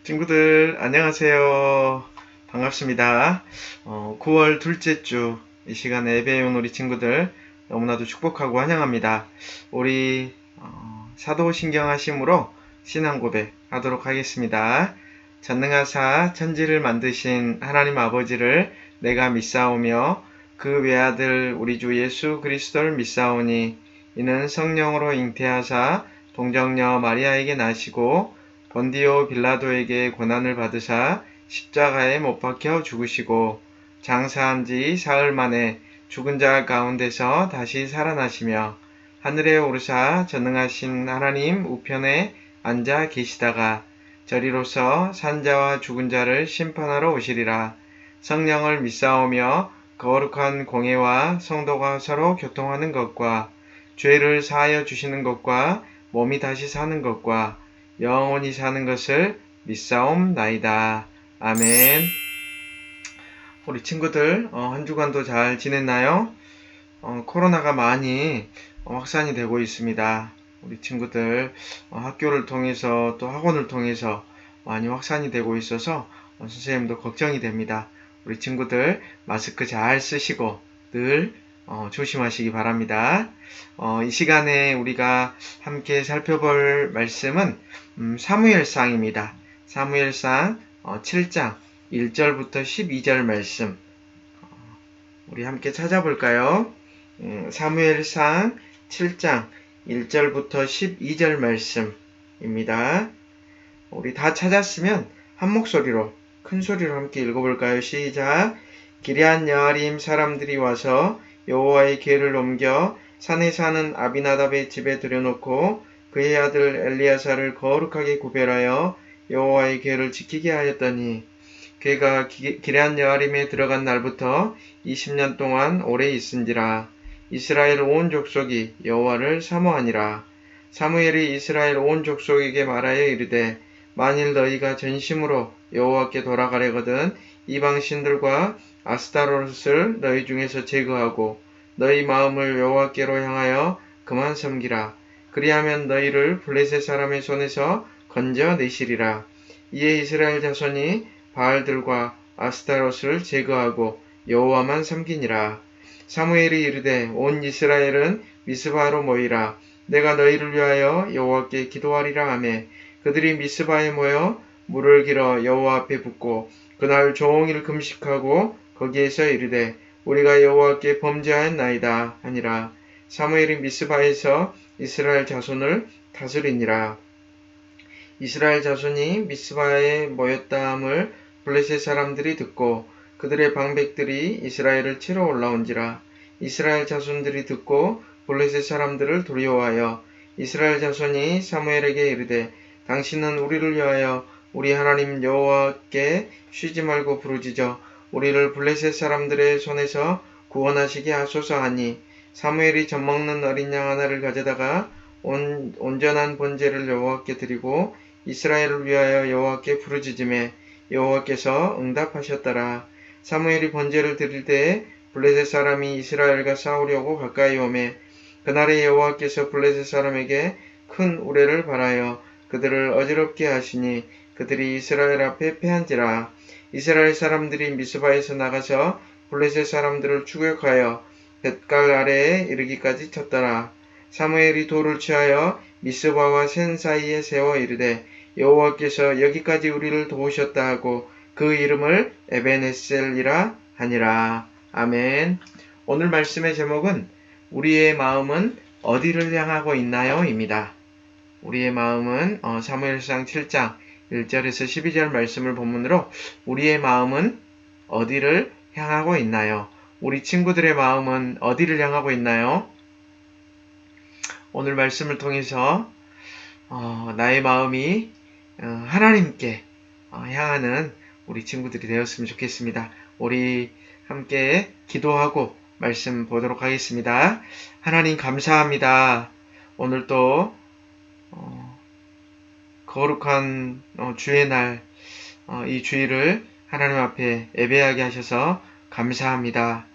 친구들, 안녕하세요. 반갑습니다. 9월 둘째 주, 이 시간에 예배해온 우리 친구들, 너무나도 축복하고 환영합니다. 우리, 사도신경하심으로 신앙 고백 하도록 하겠습니다. 전능하사 천지를 만드신 하나님 아버지를 내가 믿사오며 그 외아들 우리 주 예수 그리스도를 믿사오니 이는 성령으로 잉태하사 동정녀 마리아에게 나시고 본디오 빌라도에게 고난을 받으사 십자가에 못 박혀 죽으시고 장사한 지 사흘 만에 죽은 자 가운데서 다시 살아나시며 하늘에 오르사 전능하신 하나님 우편에 앉아 계시다가 저리로서 산자와 죽은 자를 심판하러 오시리라. 성령을 믿사오며 거룩한 공예와 성도가 서로 교통하는 것과 죄를 사하여 주시는 것과 몸이 다시 사는 것과 영원히 사는 것을 믿사옵나이다. 아멘. 우리 친구들 한 주간도 잘 지냈나요? 코로나가 많이 확산이 되고 있습니다. 우리 친구들 학교를 통해서 또 학원을 통해서 많이 확산이 되고 있어서 선생님도 걱정이 됩니다. 우리 친구들 마스크 잘 쓰시고 늘 조심하시기 바랍니다. 이 시간에 우리가 함께 살펴볼 말씀은 사무엘상입니다. 사무엘상 7장 1절부터 12절 말씀 우리 함께 찾아볼까요? 사무엘상 7장 1절부터 12절 말씀입니다. 우리 다 찾았으면 한 목소리로 큰 소리로 함께 읽어볼까요? 시작! 기럇 여아림 사람들이 와서 여호와의 궤를 옮겨 산에 사는 아비나답의 집에 들여놓고 그의 아들 엘리야사를 거룩하게 구별하여 여호와의 궤를 지키게 하였더니 궤가 기럇 여아림에 들어간 날부터 20년 동안 오래 있은지라. 이스라엘 온 족속이 여호와를 사모하니라. 사무엘이 이스라엘 온 족속에게 말하여 이르되 만일 너희가 전심으로 여호와께 돌아가려거든 이방 신들과 아스타롯을 너희 중에서 제거하고 너희 마음을 여호와께로 향하여 그만 섬기라. 그리하면 너희를 블레셋 사람의 손에서 건져내시리라. 이에 이스라엘 자손이 바알들과 아스타롯을 제거하고 여호와만 섬기니라. 사무엘이 이르되 온 이스라엘은 미스바로 모이라. 내가 너희를 위하여 여호와께 기도하리라 하매 그들이 미스바에 모여 물을 길어 여호와 앞에 붓고 그날 종일 금식하고 거기에서 이르되 우리가 여호와께 범죄하였나이다 하니라. 사무엘이 미스바에서 이스라엘 자손을 다스리니라. 이스라엘 자손이 미스바에 모였다함을 블레셋 사람들이 듣고 그들의 방백들이 이스라엘을 치러 올라온지라. 이스라엘 자손들이 듣고 블레셋 사람들을 두려워하여 이스라엘 자손이 사무엘에게 이르되 당신은 우리를 위하여 우리 하나님 여호와께 쉬지 말고 부르짖어 우리를 블레셋 사람들의 손에서 구원하시게 하소서 하니 사무엘이 젖먹는 어린 양 하나를 가져다가 온전한 번제를 여호와께 드리고 이스라엘을 위하여 여호와께 부르짖음에 여호와께서 응답하셨더라. 사무엘이 번제를 드릴 때에 블레셋 사람이 이스라엘과 싸우려고 가까이 오매 그날에 여호와께서 블레셋 사람에게 큰 우레를 발하여 그들을 어지럽게 하시니 그들이 이스라엘 앞에 패한지라. 이스라엘 사람들이 미스바에서 나가서 블레셋 사람들을 추격하여 벳갈 아래에 이르기까지 쳤더라. 사무엘이 돌을 취하여 미스바와 센 사이에 세워 이르되 여호와께서 여기까지 우리를 도우셨다 하고 그 이름을 에벤에셀이라 하니라. 아멘. 오늘 말씀의 제목은 우리의 마음은 어디를 향하고 있나요? 입니다. 우리의 마음은 사무엘상 7장 1절에서 12절 말씀을 본문으로 우리의 마음은 어디를 향하고 있나요? 우리 친구들의 마음은 어디를 향하고 있나요? 오늘 말씀을 통해서 나의 마음이 하나님께 향하는 우리 친구들이 되었으면 좋겠습니다. 우리 함께 기도하고 말씀 보도록 하겠습니다. 하나님 감사합니다. 오늘 또 거룩한 주의 날, 이 주일을 하나님 앞에 예배하게 하셔서 감사합니다.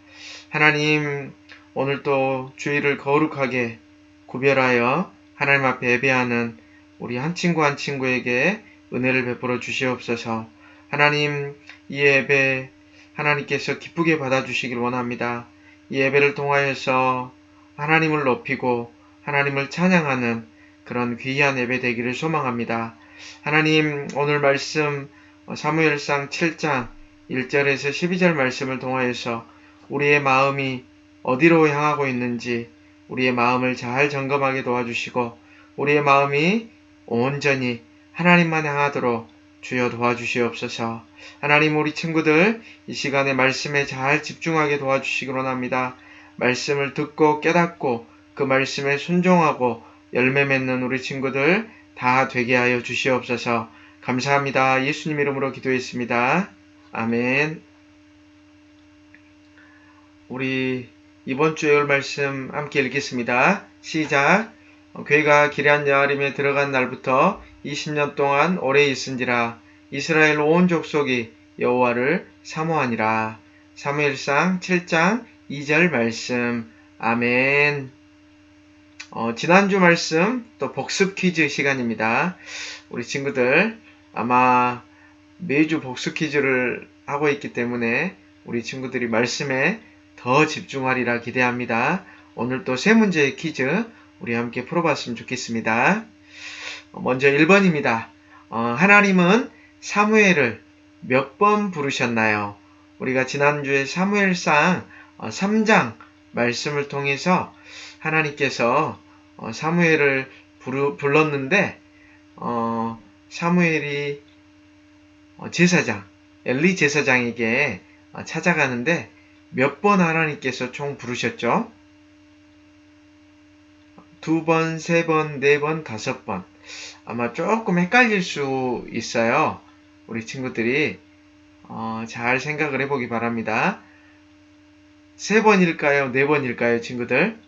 하나님 오늘 또 주일을 거룩하게 구별하여 하나님 앞에 예배하는 우리 한 친구 한 친구에게 은혜를 베풀어 주시옵소서. 하나님, 이 예배 하나님께서 기쁘게 받아주시길 원합니다. 이 예배를 통하여서 하나님을 높이고 하나님을 찬양하는 그런 귀한 예배 되기를 소망합니다. 하나님, 오늘 말씀 사무엘상 7장 1절에서 12절 말씀을 통하여서 우리의 마음이 어디로 향하고 있는지 우리의 마음을 잘 점검하게 도와주시고 우리의 마음이 온전히 하나님만 향하도록 주여 도와주시옵소서. 하나님, 우리 친구들 이 시간에 말씀에 잘 집중하게 도와주시기 원합니다. 말씀을 듣고 깨닫고 그 말씀에 순종하고 열매 맺는 우리 친구들 다 되게 하여 주시옵소서. 감사합니다. 예수님 이름으로 기도했습니다. 아멘. 우리 이번 주에 올 말씀 함께 읽겠습니다. 시작. 괴가 기럇 여아림에 들어간 날부터 20년 동안 오래 있은지라 이스라엘 온 족속이 여호와를 사모하니라. 사무엘상 7장 2절 말씀. 아멘. 지난주 말씀 또 복습 퀴즈 시간입니다. 우리 친구들 아마 매주 복습 퀴즈를 하고 있기 때문에 우리 친구들이 말씀에 더 집중하리라 기대합니다. 오늘 또 세 문제의 퀴즈 우리 함께 풀어봤으면 좋겠습니다. 먼저 1번입니다. 하나님은 사무엘을 몇 번 부르셨나요? 우리가 지난주에 사무엘상 3장 말씀을 통해서 하나님께서 사무엘을 불렀는데 사무엘이 제사장 엘리 제사장에게 찾아가는데 몇 번 하나님께서 총 부르셨죠? 2번, 3번, 4번, 5번. 아마 조금 헷갈릴 수 있어요. 우리 친구들이 잘 생각을 해보기 바랍니다. 3번일까요? 4번일까요, 친구들?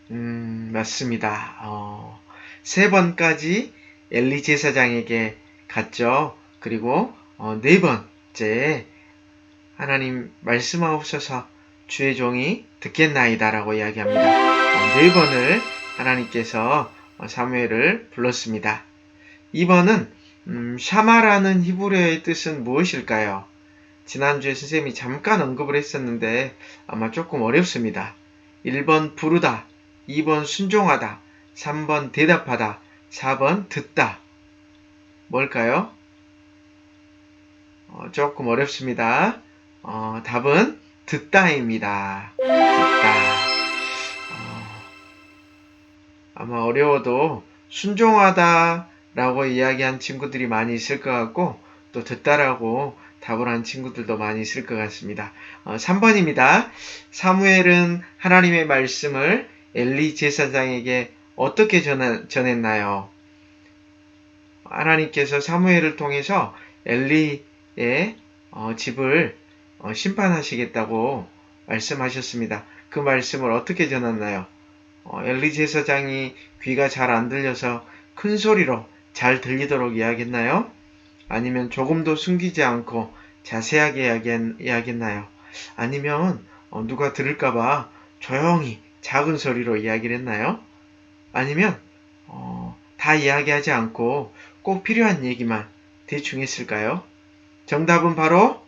맞습니다. 3번까지 엘리 제사장에게 갔죠. 그리고 4번째 하나님 말씀하옵소서 주의 종이 듣겠나이다 라고 이야기합니다. 4번을 하나님께서 사무엘을 불렀습니다. 2번은 샤마라는 히브리어의 뜻은 무엇일까요? 지난주에 선생님이 잠깐 언급을 했었는데 아마 조금 어렵습니다. 1번 부르다, 2번 순종하다, 3번 대답하다, 4번 듣다. 뭘까요? 조금 어렵습니다. 답은 듣다입니다. 듣다. 아마 어려워도 순종하다라고 이야기한 친구들이 많이 있을 것 같고 또 듣다라고 답을 한 친구들도 많이 있을 것 같습니다. 3번입니다. 사무엘은 하나님의 말씀을 엘리 제사장에게 어떻게 전했나요? 하나님께서 사무엘을 통해서 엘리의 집을 심판하시겠다고 말씀하셨습니다. 그 말씀을 어떻게 전했나요? 엘리 제사장이 귀가 잘 안 들려서 큰 소리로 잘 들리도록 이야기했나요? 아니면 조금도 숨기지 않고 자세하게 이야기했나요? 아니면 누가 들을까봐 조용히 작은 소리로 이야기를 했나요? 아니면 다 이야기하지 않고 꼭 필요한 얘기만 대충 했을까요? 정답은 바로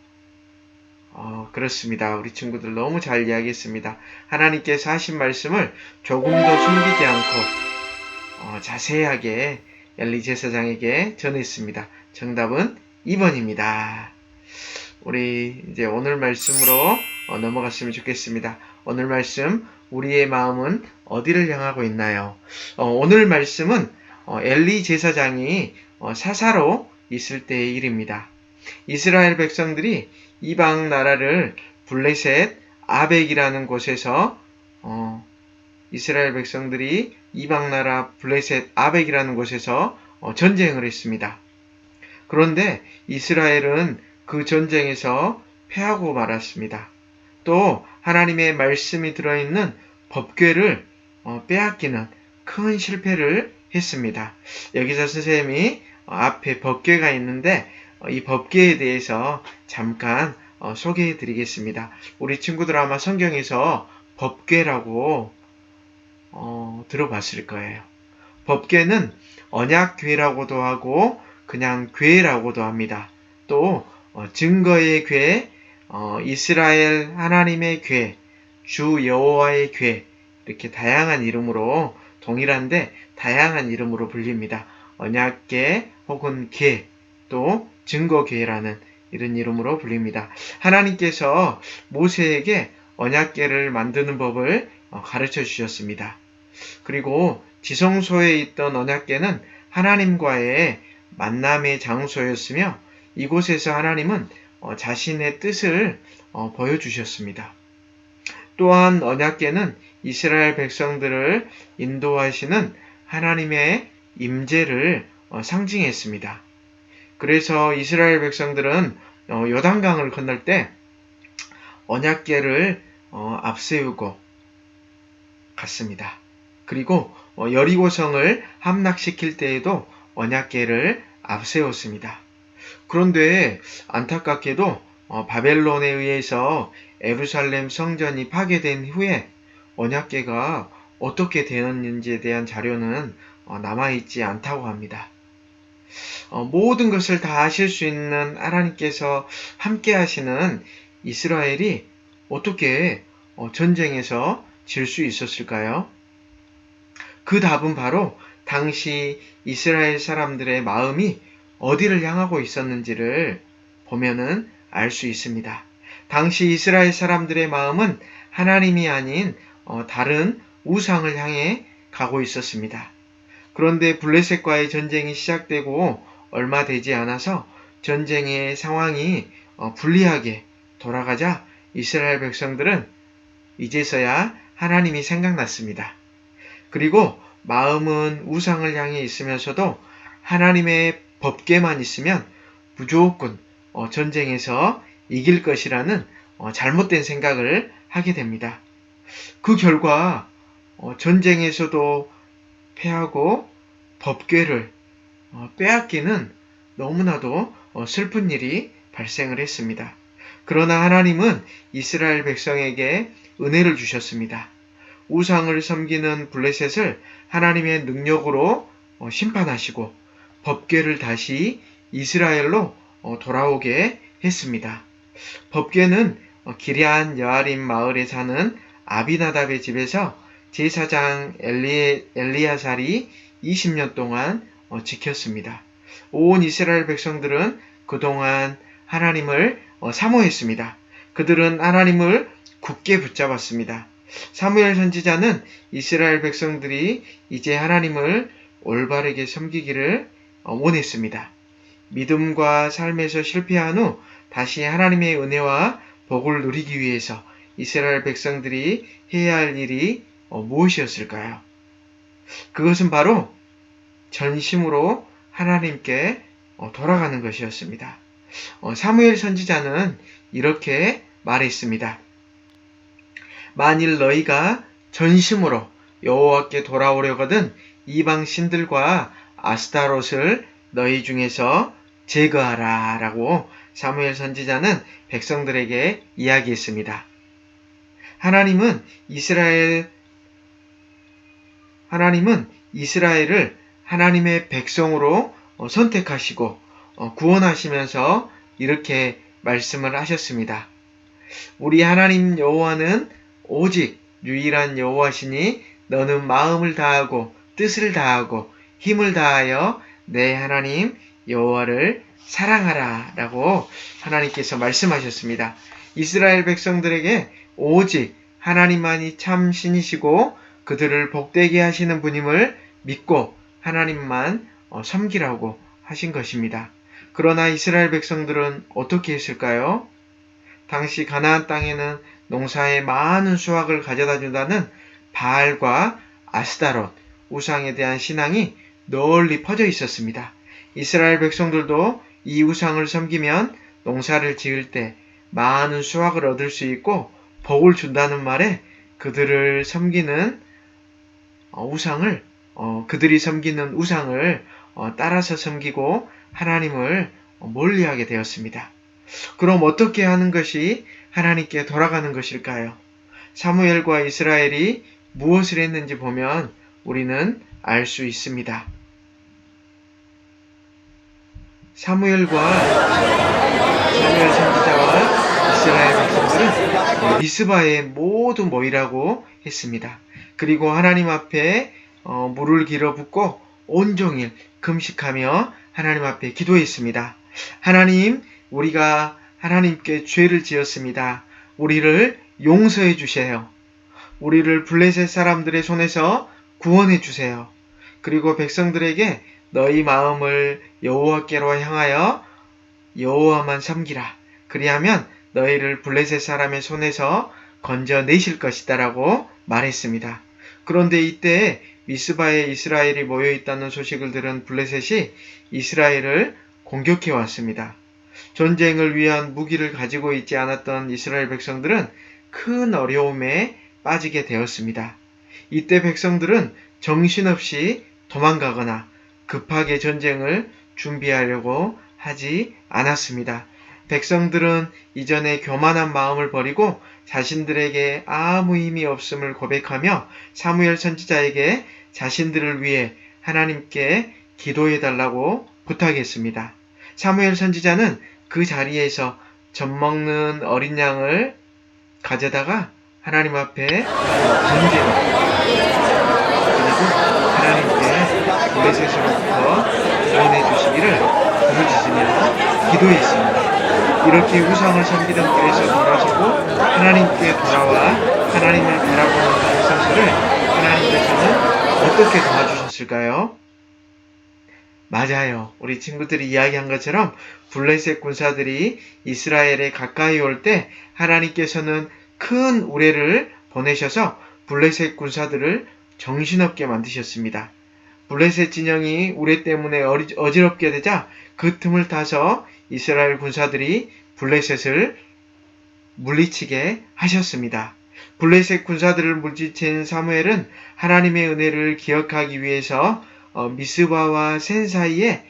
그렇습니다. 우리 친구들 너무 잘 이야기했습니다. 하나님께서 하신 말씀을 조금도 숨기지 않고 자세하게 엘리 제사장에게 전했습니다. 정답은 2번입니다. 우리 이제 오늘 말씀으로 넘어갔으면 좋겠습니다. 오늘 말씀, 우리의 마음은 어디를 향하고 있나요? 오늘 말씀은 엘리 제사장이 사사로 있을 때의 일입니다. 이스라엘 백성들이 이방 나라를 블레셋 아벡이라는 곳에서 이스라엘 백성들이 이방 나라 블레셋 아벡이라는 곳에서 전쟁을 했습니다. 그런데 이스라엘은 그 전쟁에서 패하고 말았습니다. 또 하나님의 말씀이 들어있는 법궤를 빼앗기는 큰 실패를 했습니다. 여기서 선생님이 앞에 법궤가 있는데 이 법궤에 대해서 잠깐 소개해 드리겠습니다. 우리 친구들 아마 성경에서 법궤라고 들어봤을 거예요. 법궤는 언약궤라고도 하고 그냥 궤라고도 합니다. 또 증거의 궤, 이스라엘 하나님의 궤, 주 여호와의 궤, 이렇게 다양한 이름으로, 동일한데 다양한 이름으로 불립니다. 언약궤 혹은 궤, 또 증거궤라는 이런 이름으로 불립니다. 하나님께서 모세에게 언약궤를 만드는 법을 가르쳐 주셨습니다. 그리고 지성소에 있던 언약궤는 하나님과의 만남의 장소였으며, 이곳에서 하나님은 자신의 뜻을 보여주셨습니다. 또한 언약궤는 이스라엘 백성들을 인도하시는 하나님의 임재를 상징했습니다. 그래서 이스라엘 백성들은 요단강을 건널 때 언약궤를 앞세우고 갔습니다. 그리고 여리고성을 함락시킬 때에도 언약궤를 앞세웠습니다. 그런데 안타깝게도 바벨론에 의해서 예루살렘 성전이 파괴된 후에 언약궤가 어떻게 되었는지에 대한 자료는 남아있지 않다고 합니다. 모든 것을 다 하실 수 있는 하나님께서 함께 하시는 이스라엘이 어떻게 전쟁에서 질 수 있었을까요? 그 답은 바로 당시 이스라엘 사람들의 마음이 어디를 향하고 있었는지를 보면은 알 수 있습니다. 당시 이스라엘 사람들의 마음은 하나님이 아닌 다른 우상을 향해 가고 있었습니다. 그런데 블레셋과의 전쟁이 시작되고 얼마 되지 않아서 전쟁의 상황이 불리하게 돌아가자 이스라엘 백성들은 이제서야 하나님이 생각났습니다. 그리고 마음은 우상을 향해 있으면서도 하나님의 법궤만 있으면 무조건 전쟁에서 이길 것이라는 잘못된 생각을 하게 됩니다. 그 결과 전쟁에서도 패하고 법궤를 빼앗기는 너무나도 슬픈 일이 발생을 했습니다. 그러나 하나님은 이스라엘 백성에게 은혜를 주셨습니다. 우상을 섬기는 블레셋을 하나님의 능력으로 심판하시고 법궤를 다시 이스라엘로 돌아오게 했습니다. 법궤는 기럇 여아림 마을에 사는 아비나답의 집에서 제사장 엘리야살이 20년 동안 지켰습니다. 온 이스라엘 백성들은 그동안 하나님을 사모했습니다. 그들은 하나님을 굳게 붙잡았습니다. 사무엘 선지자는 이스라엘 백성들이 이제 하나님을 올바르게 섬기기를 원했습니다. 믿음과 삶에서 실패한 후 다시 하나님의 은혜와 복을 누리기 위해서 이스라엘 백성들이 해야 할 일이 무엇이었을까요? 그것은 바로 전심으로 하나님께 돌아가는 것이었습니다. 사무엘 선지자는 이렇게 말했습니다. 만일 너희가 전심으로 여호와께 돌아오려거든 이방 신들과 아스타롯을 너희 중에서 제거하라 라고 사무엘 선지자는 백성들에게 이야기했습니다. 하나님은 이스라엘을 하나님의 백성으로 선택하시고 구원하시면서 이렇게 말씀을 하셨습니다. 우리 하나님 여호와는 오직 유일한 여호와시니 너는 마음을 다하고 뜻을 다하고 힘을 다하여 내 하나님 여호와를 사랑하라 라고 하나님께서 말씀하셨습니다. 이스라엘 백성들에게 오직 하나님만이 참 신이시고 그들을 복되게 하시는 분임을 믿고 하나님만 섬기라고 하신 것입니다. 그러나 이스라엘 백성들은 어떻게 했을까요? 당시 가나안 땅에는 농사에 많은 수확을 가져다 준다는 바알과 아스타롯, 우상에 대한 신앙이 널리 퍼져 있었습니다. 이스라엘 백성들도 이 우상을 섬기면 농사를 지을 때 많은 수확을 얻을 수 있고 복을 준다는 말에 그들이 섬기는 우상을 따라서 섬기고 하나님을 멀리하게 되었습니다. 그럼 어떻게 하는 것이 하나님께 돌아가는 것일까요? 사무엘과 이스라엘이 무엇을 했는지 보면 우리는 알 수 있습니다. 사무엘 선지자와 이스라엘 백성들은 미스바에 모두 모이라고 했습니다. 그리고 하나님 앞에 물을 길어붓고 온종일 금식하며 하나님 앞에 기도했습니다. 하나님, 우리가 하나님께 죄를 지었습니다. 우리를 용서해 주세요. 우리를 블레셋 사람들의 손에서 구원해 주세요. 그리고 백성들에게 너희 마음을 여호와께로 향하여 여호와만 섬기라. 그리하면 너희를 블레셋 사람의 손에서 건져내실 것이다 라고 말했습니다. 그런데 이때 미스바에 이스라엘이 모여있다는 소식을 들은 블레셋이 이스라엘을 공격해 왔습니다. 전쟁을 위한 무기를 가지고 있지 않았던 이스라엘 백성들은 큰 어려움에 빠지게 되었습니다. 이때 백성들은 정신없이 도망가거나 급하게 전쟁을 준비하려고 하지 않았습니다. 백성들은 이전에 교만한 마음을 버리고 자신들에게 아무 힘이 없음을 고백하며 사무엘 선지자에게 자신들을 위해 하나님께 기도해달라고 부탁했습니다. 사무엘 선지자는 그 자리에서 젖먹는 어린 양을 가져다가 하나님 앞에 번제로 그리고 하나님께 블레셋으로부터 구원해 주시기를 부르짖으며 기도했습니다. 이렇게 우상을 섬기던 길에서 돌아서고 하나님께 돌아와 하나님을 바라보는 백성들을 하나님께서는 어떻게 도와주셨을까요? 맞아요. 우리 친구들이 이야기한 것처럼 블레셋 군사들이 이스라엘에 가까이 올 때 하나님께서는 큰 우레를 보내셔서 블레셋 군사들을 정신없게 만드셨습니다. 블레셋 진영이 우레 때문에 어지럽게 되자 그 틈을 타서 이스라엘 군사들이 블레셋을 물리치게 하셨습니다. 블레셋 군사들을 물리친 사무엘은 하나님의 은혜를 기억하기 위해서 미스바와 센 사이에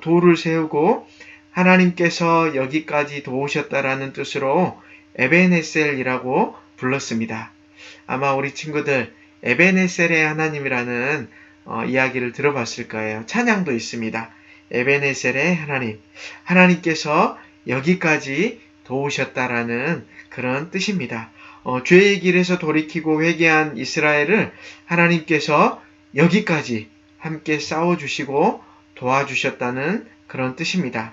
돌을 세우고 하나님께서 여기까지 도우셨다라는 뜻으로 에벤헤셀이라고 불렀습니다. 아마 우리 친구들 에벤헤셀의 하나님이라는 이야기를 들어봤을 거예요. 찬양도 있습니다. 에벤헤셀의 하나님, 하나님께서 여기까지 도우셨다라는 그런 뜻입니다. 죄의 길에서 돌이키고 회개한 이스라엘을 하나님께서 여기까지 함께 싸워주시고 도와주셨다는 그런 뜻입니다.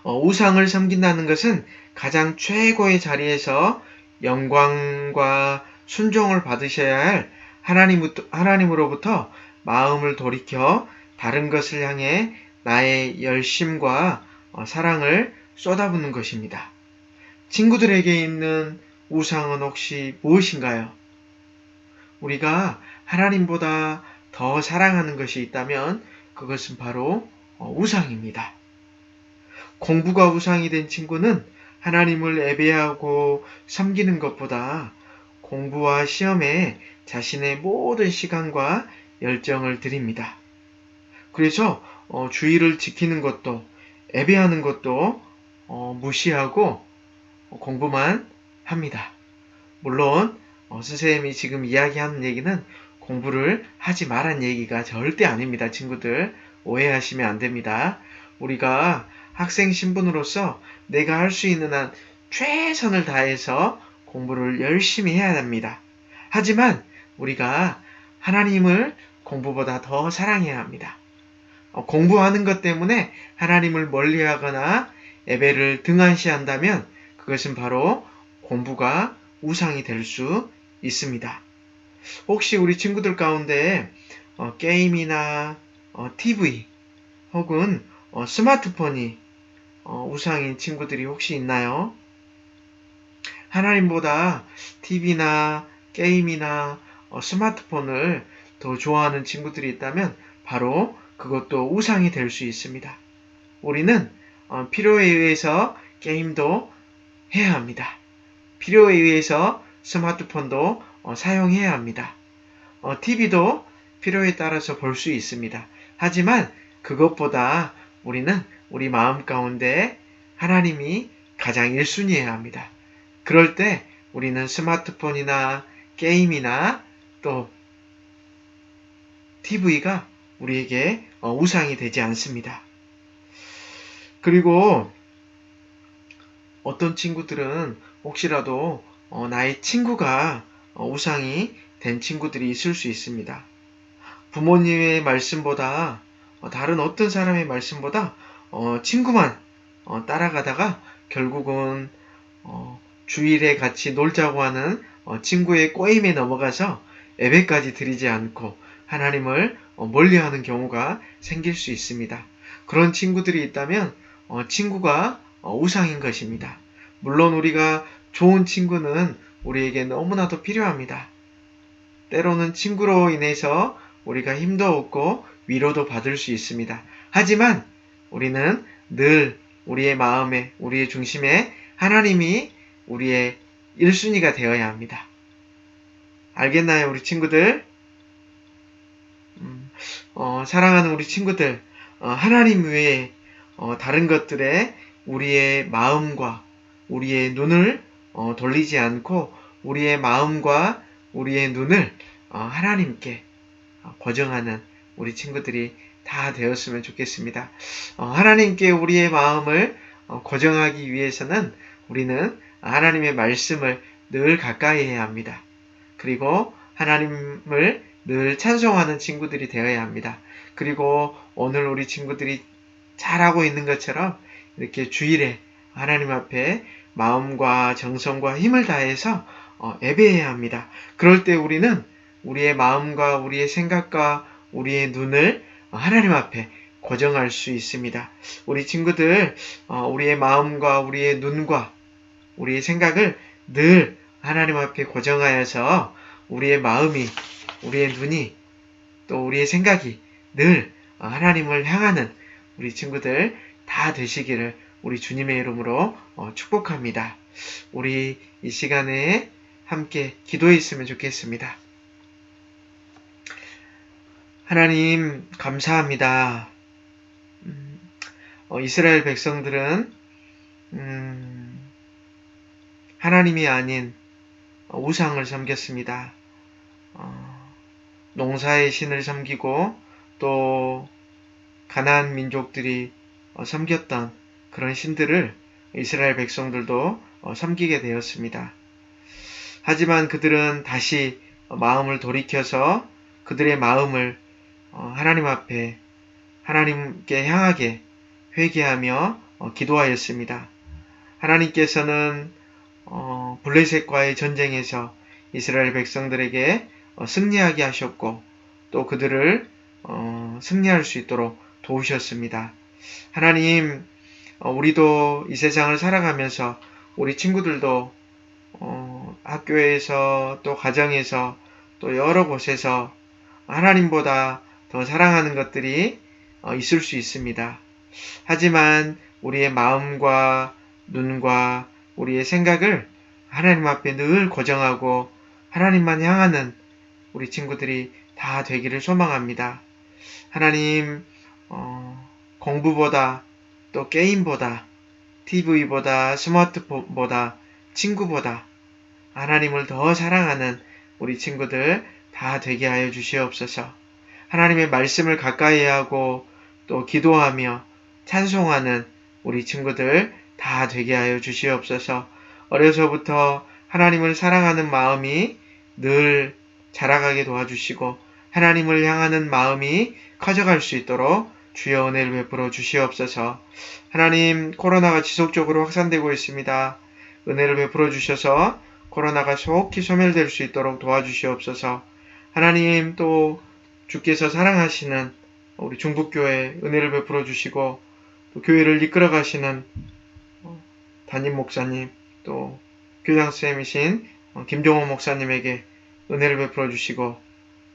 우상을 섬긴다는 것은 가장 최고의 자리에서 영광과 순종을 받으셔야 할 하나님으로부터 마음을 돌이켜 다른 것을 향해 나의 열심과 사랑을 쏟아붓는 것입니다. 친구들에게 있는 우상은 혹시 무엇인가요? 우리가 하나님보다 더 사랑하는 것이 있다면 그것은 바로 우상입니다. 공부가 우상이 된 친구는 하나님을 예배하고 섬기는 것보다 공부와 시험에 자신의 모든 시간과 열정을 드립니다. 그래서 주의를 지키는 것도 예배하는 것도 무시하고 공부만 합니다. 물론 선생님이 지금 이야기하는 얘기는 공부를 하지 말란 얘기가 절대 아닙니다. 친구들 오해하시면 안 됩니다. 우리가 학생 신분으로서 내가 할 수 있는 한 최선을 다해서 공부를 열심히 해야 합니다. 하지만 우리가 하나님을 공부보다 더 사랑해야 합니다. 공부하는 것 때문에 하나님을 멀리하거나 예배를 등한시한다면 그것은 바로 공부가 우상이 될 수 있습니다. 혹시 우리 친구들 가운데 게임이나 TV 혹은 스마트폰이 우상인 친구들이 혹시 있나요? 하나님보다 TV나 게임이나 스마트폰을 더 좋아하는 친구들이 있다면 바로 그것도 우상이 될 수 있습니다. 우리는 필요에 의해서 게임도 해야 합니다. 필요에 의해서 스마트폰도 사용해야 합니다. TV도 필요에 따라서 볼 수 있습니다. 하지만 그것보다 우리는 우리 마음 가운데 하나님이 가장 1순위여야 합니다. 그럴 때 우리는 스마트폰이나 게임이나 또 TV가 우리에게 우상이 되지 않습니다. 그리고 어떤 친구들은 혹시라도 나의 친구가 우상이 된 친구들이 있을 수 있습니다. 부모님의 말씀보다 다른 어떤 사람의 말씀보다 친구만 따라가다가 결국은 주일에 같이 놀자고 하는 친구의 꼬임에 넘어가서 예배까지 드리지 않고 하나님을 멀리하는 경우가 생길 수 있습니다. 그런 친구들이 있다면 친구가 우상인 것입니다. 물론 우리가 좋은 친구는 우리에게 너무나도 필요합니다. 때로는 친구로 인해서 우리가 힘도 얻고 위로도 받을 수 있습니다. 하지만 우리는 늘 우리의 마음에, 우리의 중심에 하나님이 우리의 1순위가 되어야 합니다. 알겠나요, 우리 친구들? 사랑하는 우리 친구들, 하나님 외에 다른 것들에 우리의 마음과 우리의 눈을 돌리지 않고 우리의 마음과 우리의 눈을 하나님께 고정하는 우리 친구들이 다 되었으면 좋겠습니다. 하나님께 우리의 마음을 고정하기 위해서는 우리는 하나님의 말씀을 늘 가까이 해야 합니다. 그리고 하나님을 늘 찬송하는 친구들이 되어야 합니다. 그리고 오늘 우리 친구들이 잘하고 있는 것처럼 이렇게 주일에 하나님 앞에 마음과 정성과 힘을 다해서 예배해야 합니다. 그럴 때 우리는 우리의 마음과 우리의 생각과 우리의 눈을 하나님 앞에 고정할 수 있습니다. 우리 친구들, 우리의 마음과 우리의 눈과 우리의 생각을 늘 하나님 앞에 고정하여서 우리의 마음이, 우리의 눈이, 또 우리의 생각이 늘 하나님을 향하는 우리 친구들 다 되시기를 우리 주님의 이름으로 축복합니다. 우리 이 시간에 함께 기도했으면 좋겠습니다. 하나님 감사합니다. 이스라엘 백성들은 하나님이 아닌 우상을 섬겼습니다. 농사의 신을 섬기고 또 가나안 민족들이 섬겼던 그런 신들을 이스라엘 백성들도 섬기게 되었습니다. 하지만 그들은 다시 마음을 돌이켜서 그들의 마음을 하나님 앞에 하나님께 향하게 회개하며 기도하였습니다. 하나님께서는 블레셋과의 전쟁에서 이스라엘 백성들에게 승리하게 하셨고 또 그들을 승리할 수 있도록 도우셨습니다. 하나님, 우리도 이 세상을 살아가면서 우리 친구들도 학교에서 또 가정에서 또 여러 곳에서 하나님보다 더 사랑하는 것들이 있을 수 있습니다. 하지만 우리의 마음과 눈과 우리의 생각을 하나님 앞에 늘 고정하고 하나님만 향하는 우리 친구들이 다 되기를 소망합니다. 하나님, 공부보다 또 게임보다 TV보다 스마트폰보다 친구보다 하나님을 더 사랑하는 우리 친구들 다 되게 하여 주시옵소서. 하나님의 말씀을 가까이 하고 또 기도하며 찬송하는 우리 친구들 다 되게 하여 주시옵소서. 어려서부터 하나님을 사랑하는 마음이 늘 자라가게 도와주시고 하나님을 향하는 마음이 커져갈 수 있도록 주여 은혜를 베풀어 주시옵소서. 하나님, 코로나가 지속적으로 확산되고 있습니다. 은혜를 베풀어 주셔서 코로나가 속히 소멸될 수 있도록 도와주시옵소서. 하나님, 또 주께서 사랑하시는 우리 중북교회 은혜를 베풀어 주시고 또 교회를 이끌어 가시는 담임 목사님, 또 교장선생님이신 김종호 목사님에게 은혜를 베풀어 주시고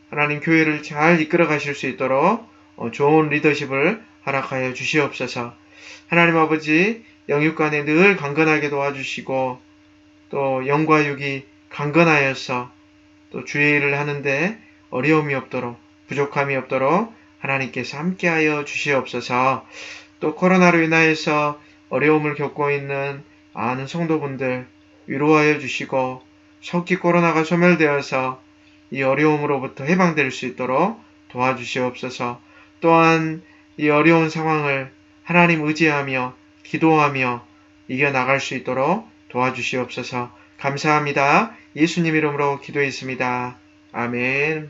하나님 교회를 잘 이끌어 가실 수 있도록 좋은 리더십을 허락하여 주시옵소서. 하나님 아버지, 영육간에 늘 강건하게 도와주시고 또 영과 육이 강건하여서 또 주의 일을 하는데 어려움이 없도록 부족함이 없도록 하나님께서 함께하여 주시옵소서. 또 코로나로 인하여서 어려움을 겪고 있는 아는 성도분들 위로하여 주시고 속히 코로나가 소멸되어서 이 어려움으로부터 해방될 수 있도록 도와주시옵소서. 또한 이 어려운 상황을 하나님 의지하며 기도하며 이겨나갈 수 있도록 도와주시옵소서. 감사합니다. 예수님 이름으로 기도했습니다. 아멘.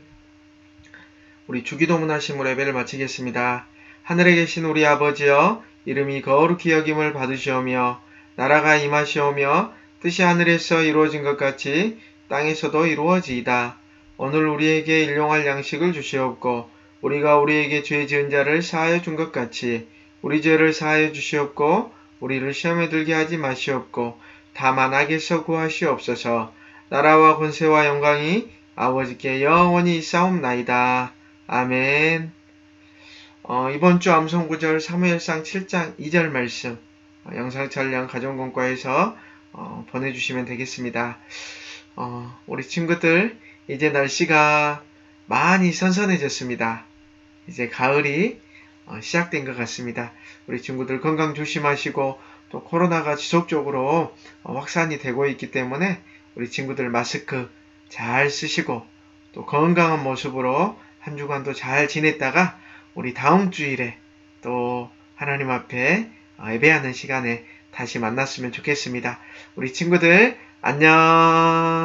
우리 주기도문 하심으로 예배를 마치겠습니다. 하늘에 계신 우리 아버지여, 이름이 거룩히 여김을 받으시오며 나라가 임하시오며 뜻이 하늘에서 이루어진 것 같이 땅에서도 이루어지이다. 오늘 우리에게 일용할 양식을 주시옵고 우리가 우리에게 죄 지은 자를 사하여 준 것 같이 우리 죄를 사하여 주시옵고 우리를 시험에 들게 하지 마시옵고 다만 악에서 구하시옵소서. 나라와 권세와 영광이 아버지께 영원히 있사옵나이다. 아멘. 이번 주 암송구절 사무엘상 7장 2절 말씀 영상 촬영 가정공과에서 보내주시면 되겠습니다. 우리 친구들 이제 날씨가 많이 선선해졌습니다. 이제 가을이 시작된 것 같습니다. 우리 친구들 건강 조심하시고 또 코로나가 지속적으로 확산이 되고 있기 때문에 우리 친구들 마스크 잘 쓰시고 또 건강한 모습으로 한 주간도 잘 지냈다가 우리 다음 주일에 또 하나님 앞에 예배하는 시간에 다시 만났으면 좋겠습니다. 우리 친구들 안녕.